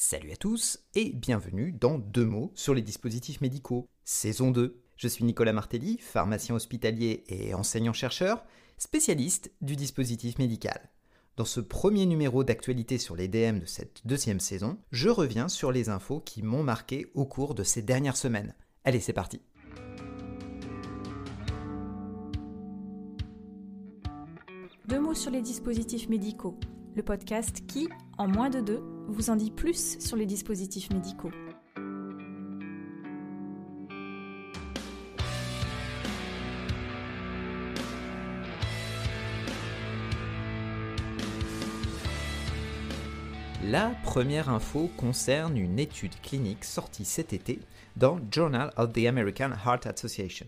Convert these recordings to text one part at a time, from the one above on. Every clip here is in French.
Salut à tous et bienvenue dans 2 mots sur les dispositifs médicaux, saison 2. Je suis Nicolas Martelly, pharmacien hospitalier et enseignant-chercheur, spécialiste du dispositif médical. Dans ce premier numéro d'actualité sur les DM de cette 2e saison, je reviens sur les infos qui m'ont marqué au cours de ces dernières semaines. Allez, c'est parti. Deux mots sur les dispositifs médicaux, le podcast qui, en moins de 2, vous en dit plus sur les dispositifs médicaux. La première info concerne une étude clinique sortie cet été dans Journal of the American Heart Association,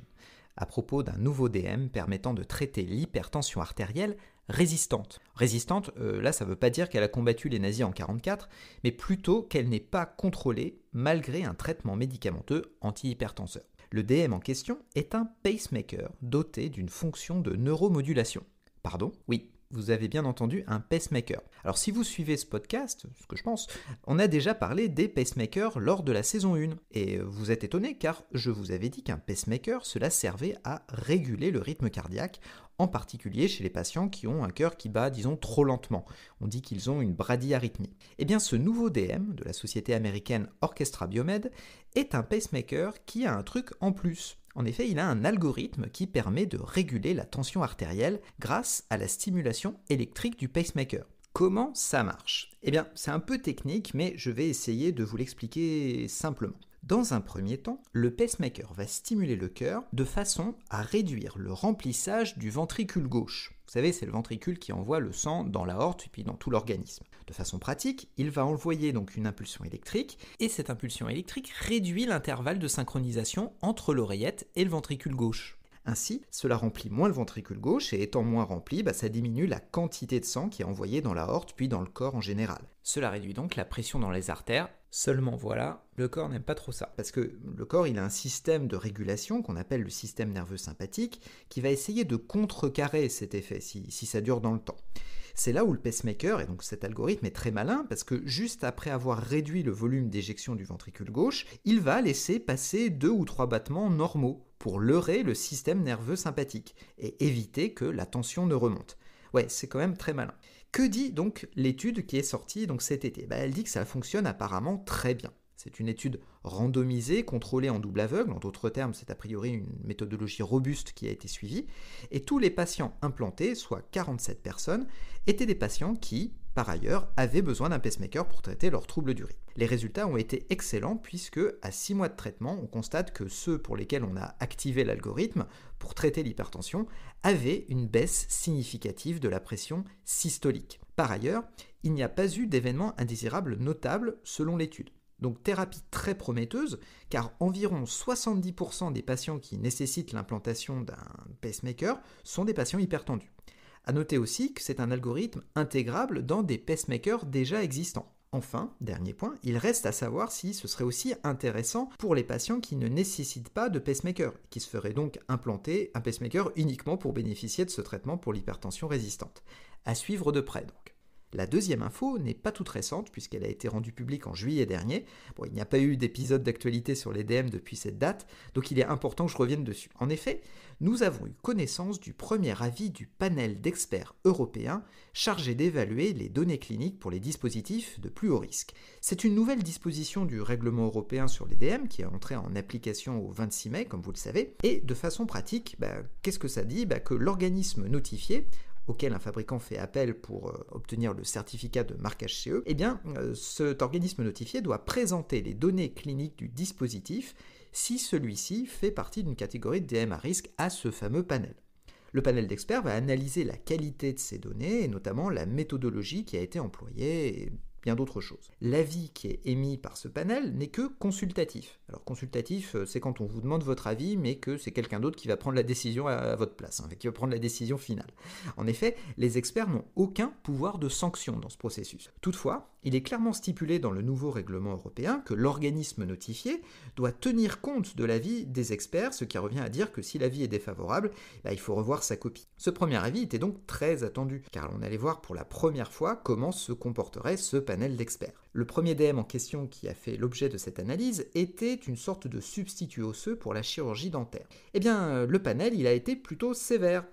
à propos d'un nouveau DM permettant de traiter l'hypertension artérielle résistante. Résistante, là ça ne veut pas dire qu'elle a combattu les nazis en 1944, mais plutôt qu'elle n'est pas contrôlée malgré un traitement médicamenteux antihypertenseur. Le DM en question est un pacemaker doté d'une fonction de neuromodulation. Pardon ? Oui. Vous avez bien entendu un pacemaker. Alors si vous suivez ce podcast, ce que je pense, on a déjà parlé des pacemakers lors de la saison 1. Et vous êtes étonné car je vous avais dit qu'un pacemaker, cela servait à réguler le rythme cardiaque, en particulier chez les patients qui ont un cœur qui bat, disons, trop lentement. On dit qu'ils ont une bradyarythmie. Eh bien ce nouveau DM de la société américaine Orchestra BioMed est un pacemaker qui a un truc en plus. En effet, il a un algorithme qui permet de réguler la tension artérielle grâce à la stimulation électrique du pacemaker. Comment ça marche ? Eh bien, c'est un peu technique, mais je vais essayer de vous l'expliquer simplement. Dans un premier temps, le pacemaker va stimuler le cœur de façon à réduire le remplissage du ventricule gauche. Vous savez, c'est le ventricule qui envoie le sang dans l'aorte et puis dans tout l'organisme. De façon pratique, il va envoyer donc une impulsion électrique et cette impulsion électrique réduit l'intervalle de synchronisation entre l'oreillette et le ventricule gauche. Ainsi, cela remplit moins le ventricule gauche et étant moins rempli, ça diminue la quantité de sang qui est envoyée dans l'aorte puis dans le corps en général. Cela réduit donc la pression dans les artères. Seulement voilà, le corps n'aime pas trop ça. Parce que le corps, il a un système de régulation qu'on appelle le système nerveux sympathique qui va essayer de contrecarrer cet effet si ça dure dans le temps. C'est là où le pacemaker, et donc cet algorithme est très malin parce que juste après avoir réduit le volume d'éjection du ventricule gauche, il va laisser passer 2 ou 3 battements normaux pour leurrer le système nerveux sympathique et éviter que la tension ne remonte. Ouais, c'est quand même très malin. Que dit donc l'étude qui est sortie donc cet été ? Elle dit que ça fonctionne apparemment très bien. C'est une étude randomisée, contrôlée en double aveugle, en d'autres termes, c'est a priori une méthodologie robuste qui a été suivie, et tous les patients implantés, soit 47 personnes, étaient des patients qui, par ailleurs, avaient besoin d'un pacemaker pour traiter leurs troubles du rythme. Les résultats ont été excellents puisque, à 6 mois de traitement, on constate que ceux pour lesquels on a activé l'algorithme pour traiter l'hypertension avaient une baisse significative de la pression systolique. Par ailleurs, il n'y a pas eu d'événements indésirables notables selon l'étude. Donc thérapie très prometteuse, car environ 70% des patients qui nécessitent l'implantation d'un pacemaker sont des patients hypertendus. A noter aussi que c'est un algorithme intégrable dans des pacemakers déjà existants. Enfin, dernier point, il reste à savoir si ce serait aussi intéressant pour les patients qui ne nécessitent pas de pacemaker, qui se feraient donc implanter un pacemaker uniquement pour bénéficier de ce traitement pour l'hypertension résistante. À suivre de près donc. La deuxième info n'est pas toute récente puisqu'elle a été rendue publique en juillet dernier. Il n'y a pas eu d'épisode d'actualité sur les DM depuis cette date, donc il est important que je revienne dessus. En effet, nous avons eu connaissance du premier avis du panel d'experts européens chargé d'évaluer les données cliniques pour les dispositifs de plus haut risque. C'est une nouvelle disposition du règlement européen sur les DM qui est entrée en application au 26 mai, comme vous le savez, et de façon pratique, qu'est-ce que ça dit ? Que l'organisme notifié auquel un fabricant fait appel pour obtenir le certificat de marquage CE, cet organisme notifié doit présenter les données cliniques du dispositif si celui-ci fait partie d'une catégorie de DM à risque à ce fameux panel. Le panel d'experts va analyser la qualité de ces données et notamment la méthodologie qui a été employée et bien d'autres choses. L'avis qui est émis par ce panel n'est que consultatif. Alors consultatif, c'est quand on vous demande votre avis, mais que c'est quelqu'un d'autre qui va prendre la décision à votre place, qui va prendre la décision finale. En effet, les experts n'ont aucun pouvoir de sanction dans ce processus. Toutefois, il est clairement stipulé dans le nouveau règlement européen que l'organisme notifié doit tenir compte de l'avis des experts, ce qui revient à dire que si l'avis est défavorable, il faut revoir sa copie. Ce premier avis était donc très attendu, car on allait voir pour la première fois comment se comporterait ce panel panel d'experts. Le premier DM en question qui a fait l'objet de cette analyse était une sorte de substitut osseux pour la chirurgie dentaire. Eh bien, le panel, il a été plutôt sévère.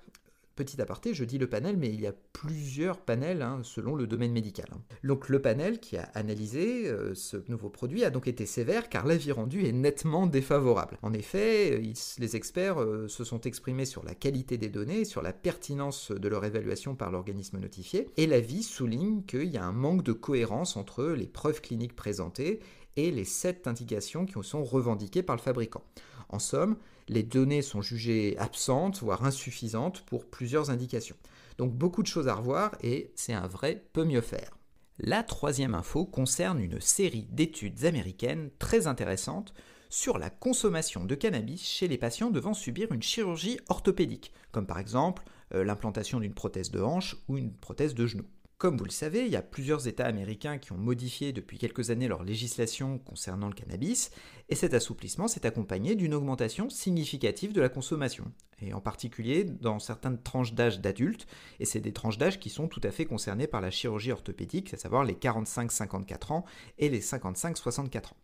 Petit aparté, je dis le panel, mais il y a plusieurs panels selon le domaine médical. Donc le panel qui a analysé ce nouveau produit a donc été sévère car l'avis rendu est nettement défavorable. En effet, les experts se sont exprimés sur la qualité des données, sur la pertinence de leur évaluation par l'organisme notifié, et l'avis souligne qu'il y a un manque de cohérence entre les preuves cliniques présentées et les 7 indications qui sont revendiquées par le fabricant. En somme, les données sont jugées absentes, voire insuffisantes pour plusieurs indications. Donc beaucoup de choses à revoir et c'est un vrai peut mieux faire. La troisième info concerne une série d'études américaines très intéressantes sur la consommation de cannabis chez les patients devant subir une chirurgie orthopédique, comme par exemple l'implantation d'une prothèse de hanche ou une prothèse de genou. Comme vous le savez, il y a plusieurs États américains qui ont modifié depuis quelques années leur législation concernant le cannabis, et cet assouplissement s'est accompagné d'une augmentation significative de la consommation, et en particulier dans certaines tranches d'âge d'adultes, et c'est des tranches d'âge qui sont tout à fait concernées par la chirurgie orthopédique, à savoir les 45-54 ans et les 55-64 ans.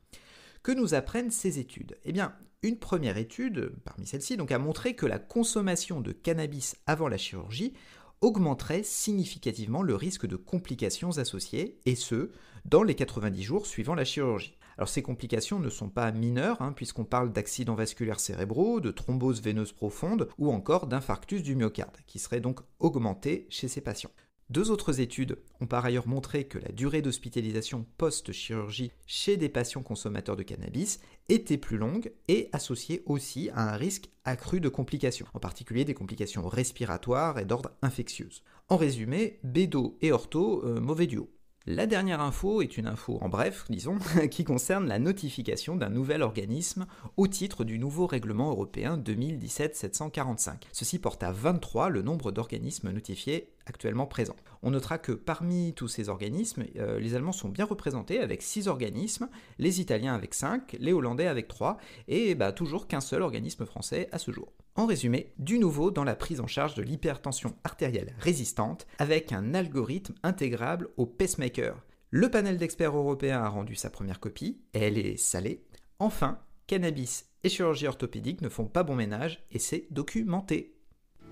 Que nous apprennent ces études ? Eh bien, une première étude, parmi celles-ci, donc, a montré que la consommation de cannabis avant la chirurgie augmenterait significativement le risque de complications associées, et ce, dans les 90 jours suivant la chirurgie. Alors ces complications ne sont pas mineures, puisqu'on parle d'accidents vasculaires cérébraux, de thrombose veineuse profonde, ou encore d'infarctus du myocarde, qui seraient donc augmentés chez ces patients. 2 autres études ont par ailleurs montré que la durée d'hospitalisation post-chirurgie chez des patients consommateurs de cannabis était plus longue et associée aussi à un risque accru de complications, en particulier des complications respiratoires et d'ordre infectieux. En résumé, bédo et ortho, mauvais duo. La dernière info est une info en bref, disons, qui concerne la notification d'un nouvel organisme au titre du nouveau règlement européen 2017-745. Ceci porte à 23 le nombre d'organismes notifiés actuellement présents. On notera que parmi tous ces organismes, les Allemands sont bien représentés avec 6 organismes, les Italiens avec 5, les Hollandais avec 3, et toujours qu'un seul organisme français à ce jour. En résumé, du nouveau dans la prise en charge de l'hypertension artérielle résistante avec un algorithme intégrable au pacemaker. Le panel d'experts européens a rendu sa première copie, et elle est salée. Enfin, cannabis et chirurgie orthopédique ne font pas bon ménage et c'est documenté.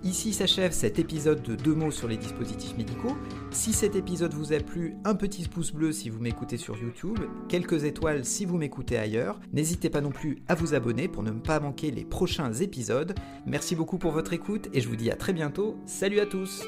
Ici s'achève cet épisode de 2 mots sur les dispositifs médicaux. Si cet épisode vous a plu, un petit pouce bleu si vous m'écoutez sur YouTube, quelques étoiles si vous m'écoutez ailleurs. N'hésitez pas non plus à vous abonner pour ne pas manquer les prochains épisodes. Merci beaucoup pour votre écoute et je vous dis à très bientôt. Salut à tous!